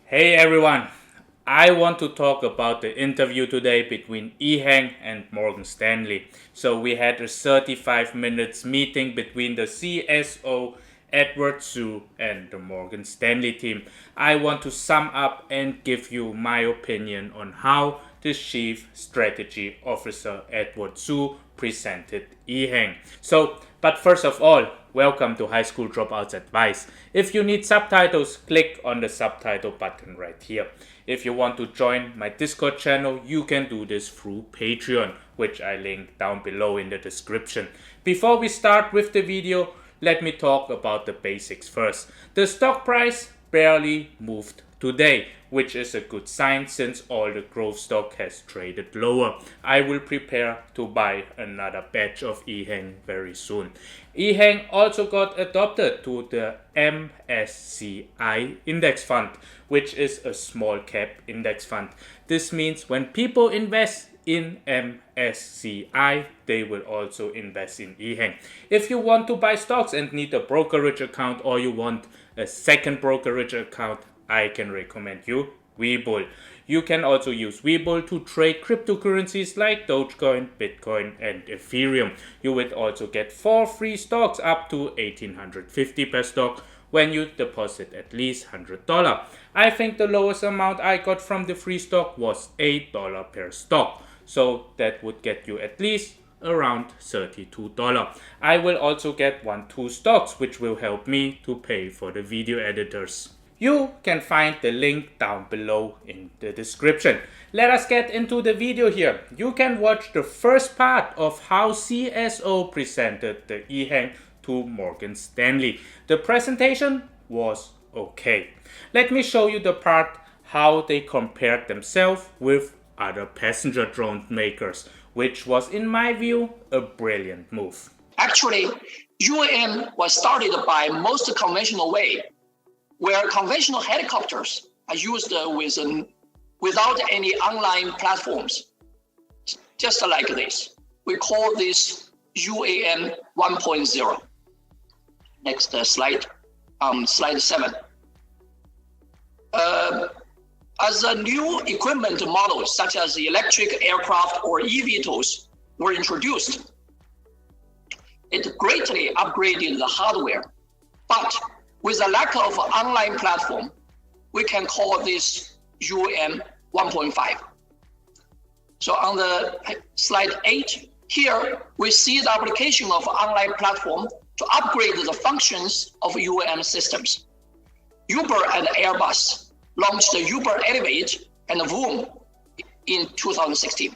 Hey everyone, I want to talk about the interview today between Ehang and Morgan Stanley. So we had a 35 minutes meeting between the CSO Edward Su and the Morgan Stanley team. I want to sum up and give you my opinion on how the Chief Strategy Officer Edward Su presented Ehang. But first of all, welcome to High School Dropout's Advice. If you need subtitles, click on the subtitle button right here. If you want to join my Discord channel, you can do this through Patreon, which I link down below in the description. Before we start with the video, let me talk about the basics first. The stock price barely moved today, which is a good sign since all the growth stock has traded lower. I will prepare to buy another batch of Ehang very soon. Ehang also got adopted to the MSCI index fund, which is a small cap index fund. This means when people invest in MSCI, they will also invest in Ehang. If you want to buy stocks and need a brokerage account, or you want a second brokerage account, I can recommend you Webull. You can also use Webull to trade cryptocurrencies like Dogecoin, Bitcoin, and Ethereum. You will also get 4 free stocks up to $1,850 per stock when you deposit at least $100. I think the lowest amount I got from the free stock was $8 per stock. So that would get you at least around $32. I will also get 2 stocks, which will help me to pay for the video editors. You can find the link down below in the description. Let us get into the video here. You can watch the first part of how CSO presented the Ehang to Morgan Stanley. The presentation was okay. Let me show you the part how they compared themselves with other passenger drone makers, which was, in my view, a brilliant move. Actually, UAM was started by most conventional way, where conventional helicopters are used without any online platforms, just like this. We call this UAM 1.0. Next slide, slide 7. As a new equipment models, such as electric aircraft or eVTOLs, were introduced, it greatly upgraded the hardware. But with a lack of online platform, we can call this UAM 1.5. So on the slide 8, here we see the application of online platform to upgrade the functions of UAM systems. Uber and Airbus launched the Uber Elevate and Vroom in 2016,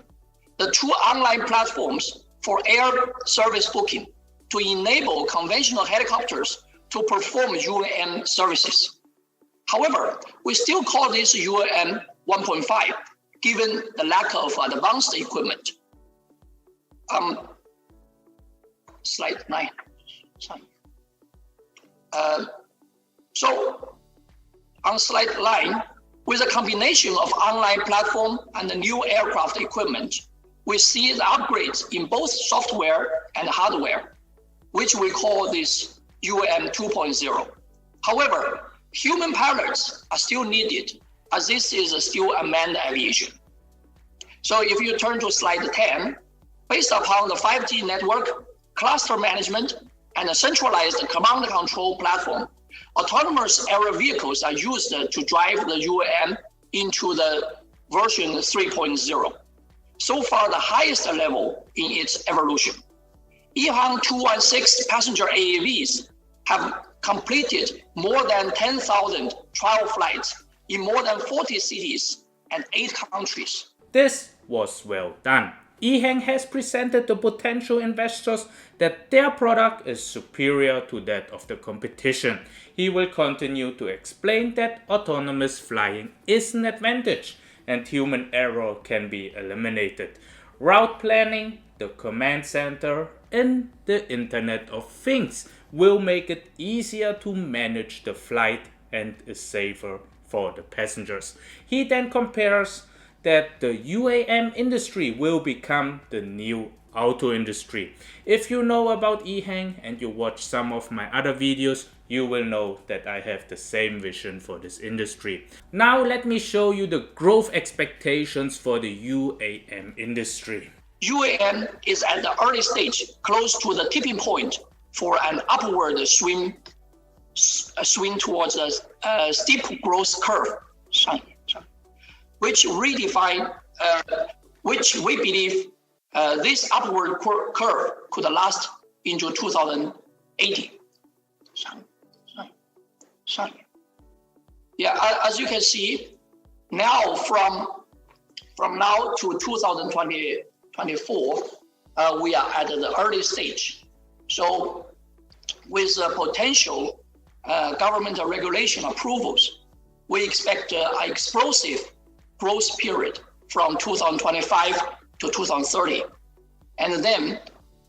the 2 online platforms for air service booking to enable conventional helicopters to perform UAM services. However, we still call this UAM 1.5, given the lack of advanced equipment. Slide 9. Sorry. So on slide 9, with a combination of online platform and the new aircraft equipment, we see the upgrades in both software and hardware, which we call this UAM 2.0. However, human pilots are still needed, as this is still unmanned aviation. So if you turn to slide 10, based upon the 5G network, cluster management, and a centralized command control platform, autonomous aerial vehicles are used to drive the UAM into the version 3.0. So far, the highest level in its evolution. Ehang 216 passenger AAVs have completed more than 10,000 trial flights in more than 40 cities and 8 countries. This was well done. Ehang has presented to potential investors that their product is superior to that of the competition. He will continue to explain that autonomous flying is an advantage and human error can be eliminated. Route planning, the command center, and the Internet of Things will make it easier to manage the flight and is safer for the passengers. He then compares that the UAM industry will become the new auto industry. If you know about Ehang and you watch some of my other videos, you will know that I have the same vision for this industry. Now let me show you the growth expectations for the UAM industry. UAM is at the early stage, close to the tipping point for an upward swing towards a steep growth curve, which we believe this upward curve could last into 2080. Yeah, as you can see, now from now to 2024, we are at the early stage. So with potential government regulation approvals, we expect an explosive growth period from 2025 to 2030, and then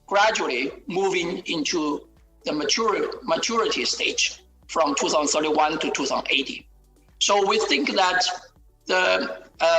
gradually moving into the maturity stage from 2031 to 2080. So we think that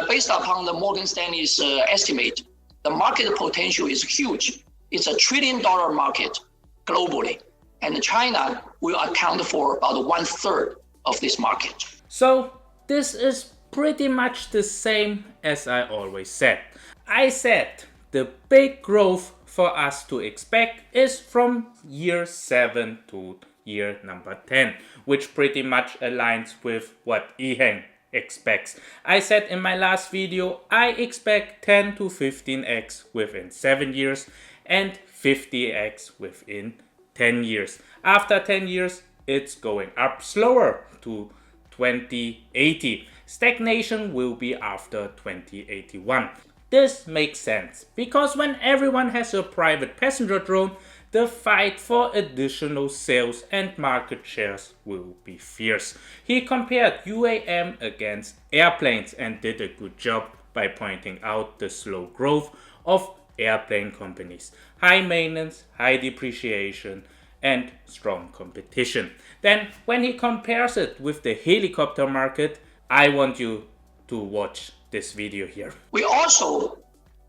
based upon the Morgan Stanley's estimate, the market potential is huge. It's $1 trillion market globally, and China will account for about 1/3 of this market. So this is pretty much the same as I always said. I said the big growth for us to expect is from year 7 to year number 10, which pretty much aligns with what Ehang expects. I said in my last video, I expect 10 to 15x within 7 years and 50x within 10 years. After 10 years, it's going up slower to 2080. Stagnation will be after 2081. This makes sense because when everyone has a private passenger drone, the fight for additional sales and market shares will be fierce. He compared UAM against airplanes and did a good job by pointing out the slow growth of airplane companies, high maintenance, high depreciation, and strong competition. Then when he compares it with the helicopter market, I want you to watch this video here. We also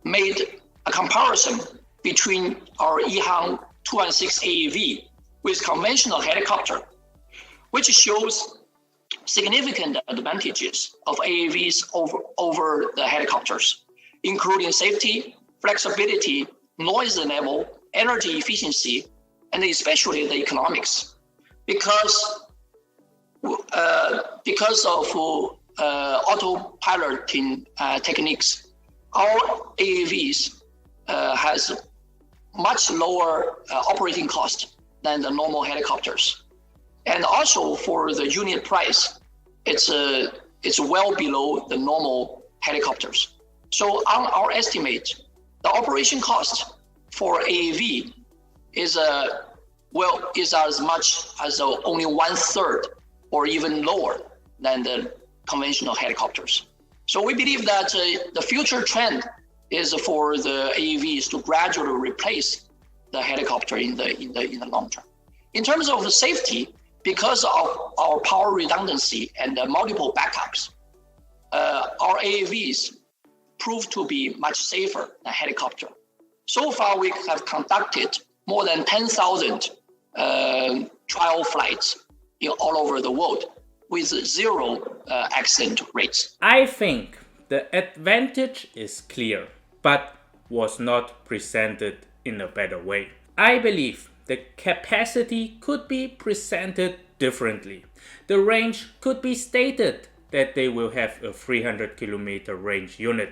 made a comparison between our Ehang 216 AAV with conventional helicopter, which shows significant advantages of AAVs over the helicopters, including safety, flexibility, noise level, energy efficiency, and especially the economics. Because of autopiloting techniques, our AAVs has much lower operating cost than the normal helicopters, and also for the unit price, it's well below the normal helicopters. So on our estimate, the operation cost for AAV is as much as only 1/3 or even lower than the conventional helicopters. So we believe that the future trend is for the AAVs to gradually replace the helicopter in the long term. In terms of the safety, because of our power redundancy and the multiple backups, our AAVs prove to be much safer than helicopter. So far, we have conducted more than 10,000 trial flights all over the world with 0 accident rates. I think the advantage is clear, but was not presented in a better way. I believe the capacity could be presented differently. The range could be stated that they will have a 300 kilometer range unit.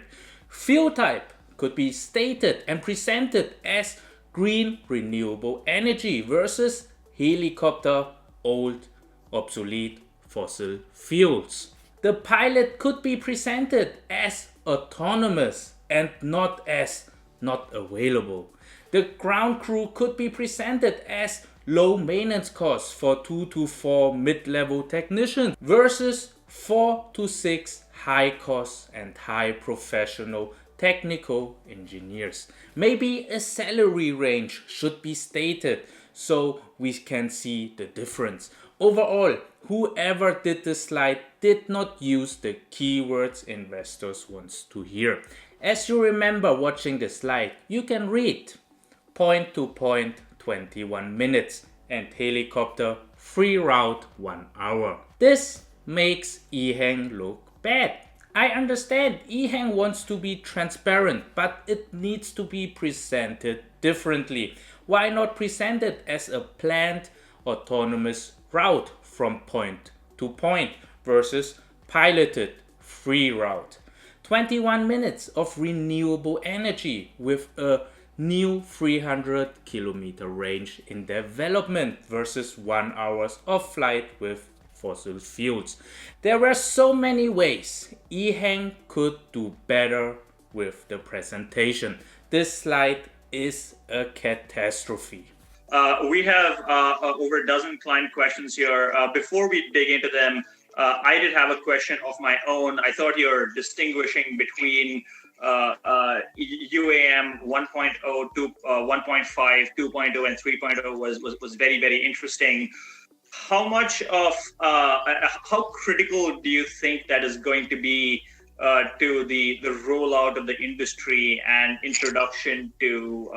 Fuel type could be stated and presented as green renewable energy versus helicopter old obsolete fossil fuels. The pilot could be presented as autonomous and not as not available. The ground crew could be presented as low maintenance costs for 2 to 4 mid-level technicians versus 4 to 6 high cost and high professional technical engineers. Maybe a salary range should be stated so we can see the difference. Overall, whoever did the slide did not use the keywords investors want to hear. As you remember watching the slide, you can read point to point 21 minutes and helicopter free route 1 hour. This makes Ehang look bad. I understand Ehang wants to be transparent, but it needs to be presented differently. Why not present it as a planned autonomous route from point to point versus piloted free route? 21 minutes of renewable energy with a new 300-kilometer range in development versus 1 hour of flight with fossil fuels. There were so many ways Ehang could do better with the presentation. This slide is a catastrophe. We have over a dozen client questions here. Before we dig into them, I did have a question of my own. I thought you're distinguishing between UAM 1.0, 1.5, 2.0, and 3.0 was very, very interesting. How much of how critical do you think that is going to be to the rollout of the industry and introduction to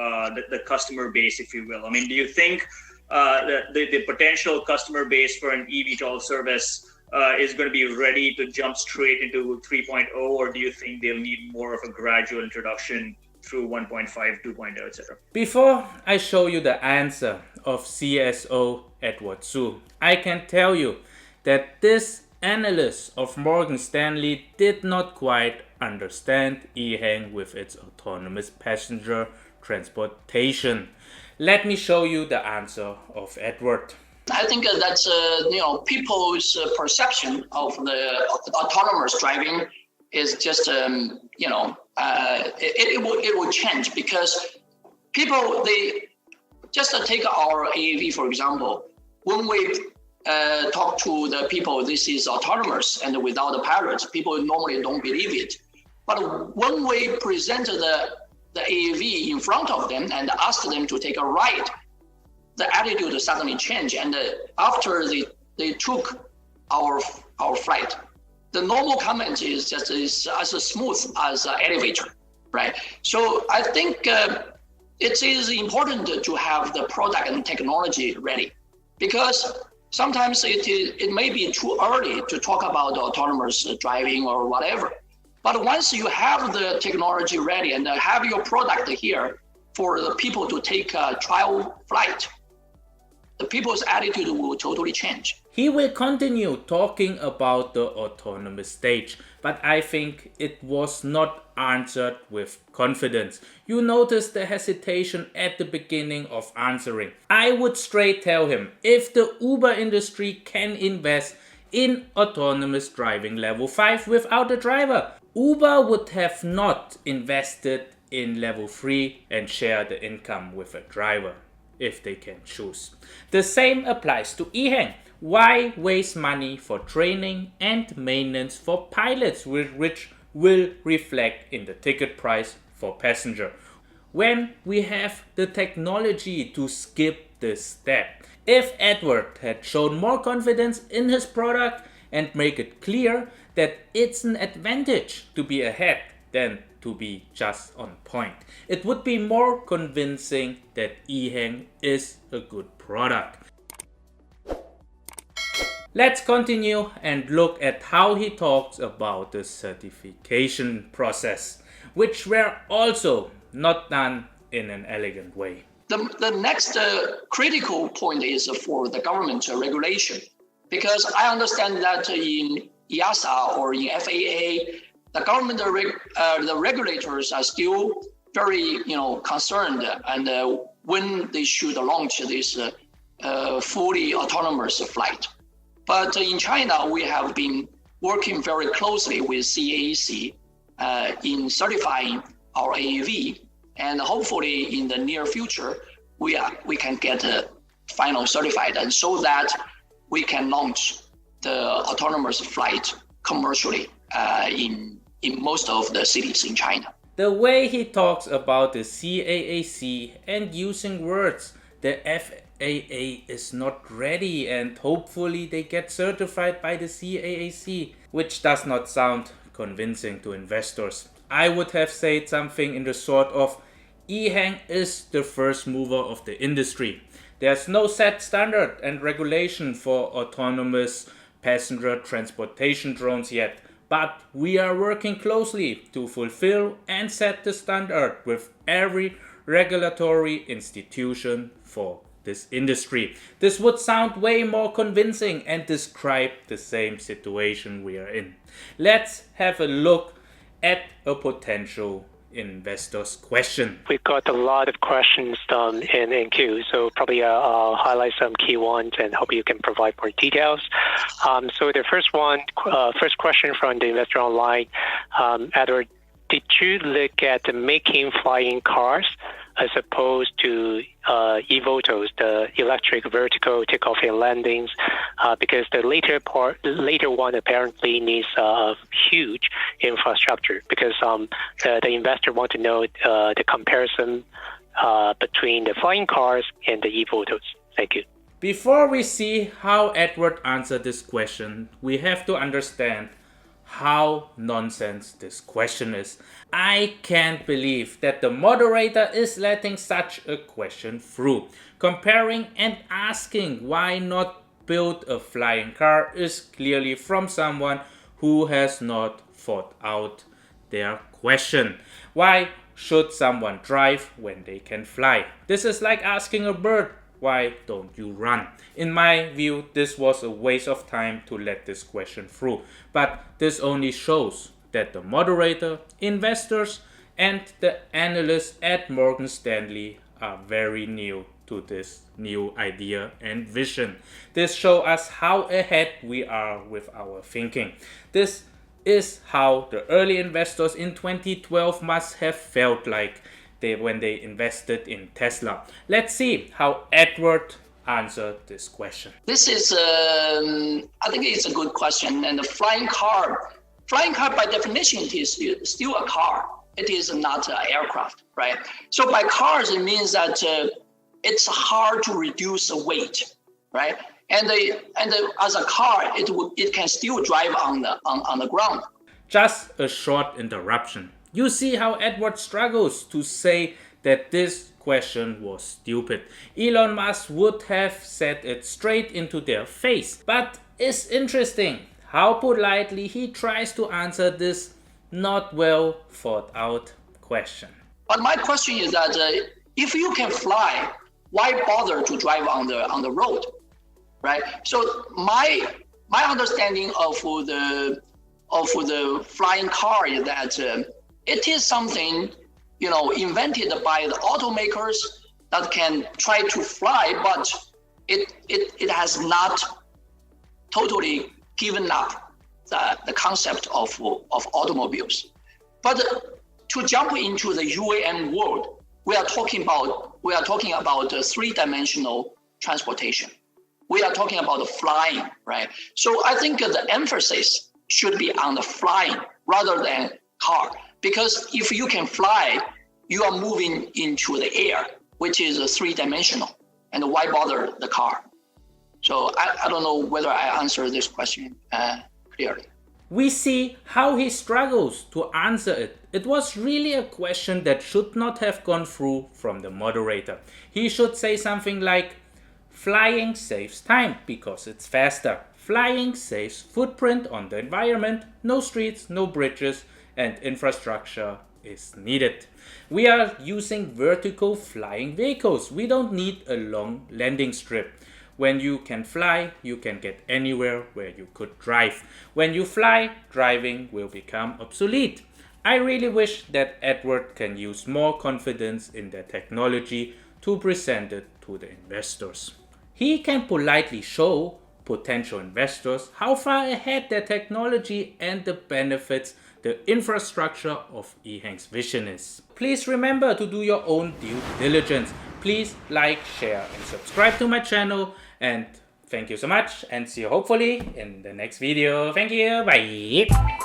the customer base, if you will? I mean, do you think the potential customer base for an eVTOL service is going to be ready to jump straight into 3.0, or do you think they'll need more of a gradual introduction through 1.5, 2.0, etc.? Before I show you the answer of CSO Edward Su, I can tell you that this analyst of Morgan Stanley did not quite understand Ehang with its autonomous passenger transportation. Let me show you the answer of Edward. I think that's people's perception of the autonomous driving is just it will change, because people, they just take our AAV for example. When we talk to the people, this is autonomous and without the pilot, people normally don't believe it. But when we present the AAV in front of them and ask them to take a ride, the attitude suddenly changed. And after they took our flight, the normal comment is just as smooth as an elevator, right? So I think it is important to have the product and technology ready, because sometimes it may be too early to talk about autonomous driving or whatever. But once you have the technology ready and have your product here for the people to take a trial flight, the people's attitude will totally change. He will continue talking about the autonomous stage, but I think it was not answered with confidence. You notice the hesitation at the beginning of answering. I would straight tell him, if the Uber industry can invest in autonomous driving level 5 without a driver, Uber would have not invested in level 3 and share the income with a driver, if they can choose. The same applies to Ehang. Why waste money for training and maintenance for pilots, which will reflect in the ticket price for passenger, when we have the technology to skip this step? If Edward had shown more confidence in his product and make it clear that it's an advantage to be ahead than to be just on point, it would be more convincing that Ehang is a good product. Let's continue and look at how he talks about the certification process, which were also not done in an elegant way. The next critical point is for the government regulation, because I understand that in EASA or in FAA, the government, the regulators are still very concerned and when they should launch this fully autonomous flight. But in China, we have been working very closely with CAAC in certifying our AAV, and hopefully in the near future, we can get final certified, and so that we can launch the autonomous flight commercially in most of the cities in China. The way he talks about the CAAC and using words, the FAA is not ready and hopefully they get certified by the CAAC, which does not sound convincing to investors. I would have said something in the sort of, Ehang is the first mover of the industry. There's no set standard and regulation for autonomous passenger transportation drones yet, but we are working closely to fulfill and set the standard with every regulatory institution for this industry. This would sound way more convincing and describe the same situation we are in. Let's have a look at a potential investor's question. We've got a lot of questions in queue, so probably I'll highlight some key ones and hope you can provide more details. So the first question from the investor online, Edward, did you look at making flying cars as opposed to eVTOLs, the electric vertical takeoff and landings, because the later one apparently needs a huge infrastructure, because the investor want to know the comparison between the flying cars and the eVTOLs. Thank you. Before we see how Edward answered this question, we have to understand how nonsense this question is. I can't believe that the moderator is letting such a question through. Comparing and asking why not build a flying car is clearly from someone who has not thought out their question. Why should someone drive when they can fly? This is like asking a bird, why don't you run? In my view, this was a waste of time to let this question through. But this only shows that the moderator, investors, and the analysts at Morgan Stanley are very new to this new idea and vision. This shows us how ahead we are with our thinking. This is how the early investors in 2012 must have felt like when they invested in Tesla. Let's see how Edward answered this question. This is, I think it's a good question. And the flying car by definition is still a car. It is not an aircraft, right? So by cars, it means that it's hard to reduce the weight, right? And as a car, it can still drive on the ground. Just a short interruption. You see how Edward struggles to say that this question was stupid. Elon Musk would have said it straight into their face. But it's interesting how politely he tries to answer this not well thought out question. But my question is that if you can fly, why bother to drive on the road, right? So my understanding of the flying car is that it is something, invented by the automakers that can try to fly, but it has not totally given up the concept of automobiles. But to jump into the UAM world, we are talking about three-dimensional transportation. We are talking about the flying, right? So I think the emphasis should be on the flying rather than car. Because if you can fly, you are moving into the air, which is three-dimensional. And why bother the car? So I don't know whether I answered this question clearly. We see how he struggles to answer it. It was really a question that should not have gone through from the moderator. He should say something like, flying saves time because it's faster. Flying saves footprint on the environment, no streets, no bridges, and infrastructure is needed. We are using vertical flying vehicles. We don't need a long landing strip. When you can fly, you can get anywhere where you could drive. When you fly, driving will become obsolete. I really wish that Edward can use more confidence in their technology to present it to the investors. He can politely show potential investors how far ahead their technology and the benefits the infrastructure of Ehang's vision is. Please remember to do your own due diligence. Please like, share, and subscribe to my channel. And thank you so much, and see you hopefully in the next video. Thank you. Bye.